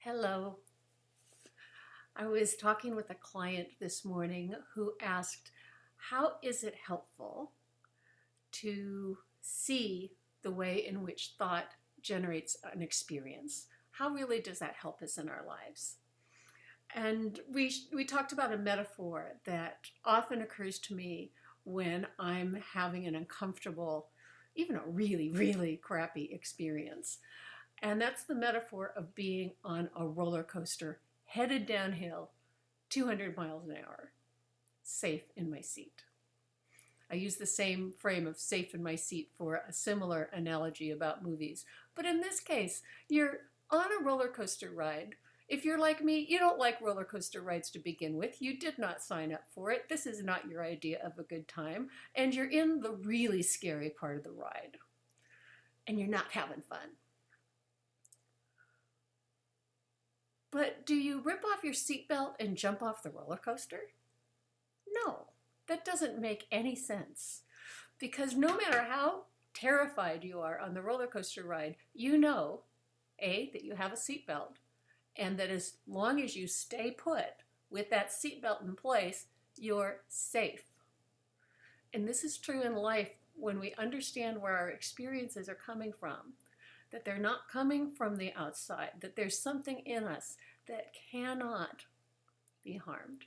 Hello. I was talking with a client this morning who asked, how is it helpful to see the way in which thought generates an experience? How really does that help us in our lives? And we talked about a metaphor that often occurs to me when I'm having an uncomfortable, even a really, really crappy experience. And that's the metaphor of being on a roller coaster headed downhill 200 miles an hour, safe in my seat. I use the same frame of safe in my seat for a similar analogy about movies. But in this case, you're on a roller coaster ride. If you're like me, you don't like roller coaster rides to begin with. You did not sign up for it. This is not your idea of a good time. And you're in the really scary part of the ride. And you're not having fun. But do you rip off your seatbelt and jump off the roller coaster? No, that doesn't make any sense. Because no matter how terrified you are on the roller coaster ride, you know, A, that you have a seatbelt, and that as long as you stay put with that seatbelt in place, you're safe. And this is true in life when we understand where our experiences are coming from, that they're not coming from the outside, that there's something in us that cannot be harmed,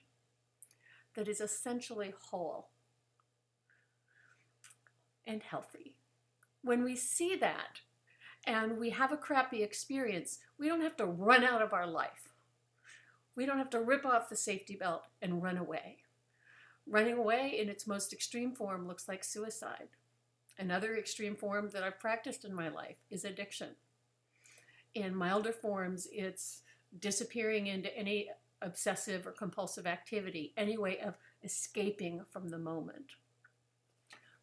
that is essentially whole and healthy. When we see that and we have a crappy experience, we don't have to run out of our life. We don't have to rip off the safety belt and run away. Running away in its most extreme form looks like suicide. Another extreme form that I've practiced in my life is addiction. In milder forms, it's disappearing into any obsessive or compulsive activity, any way of escaping from the moment.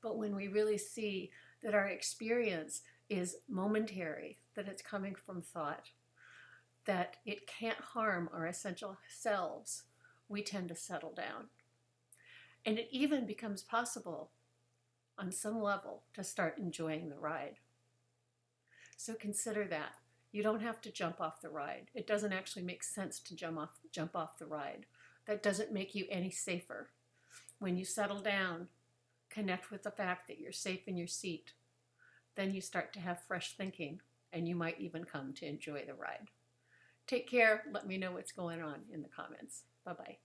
But when we really see that our experience is momentary, that it's coming from thought, that it can't harm our essential selves, we tend to settle down. And it even becomes possible on some level to start enjoying the ride. So consider that. You don't have to jump off the ride. It doesn't actually make sense to jump off the ride. That doesn't make you any safer. When you settle down, connect with the fact that you're safe in your seat, then you start to have fresh thinking, and you might even come to enjoy the ride. Take care. Let me know what's going on in the comments. Bye-bye.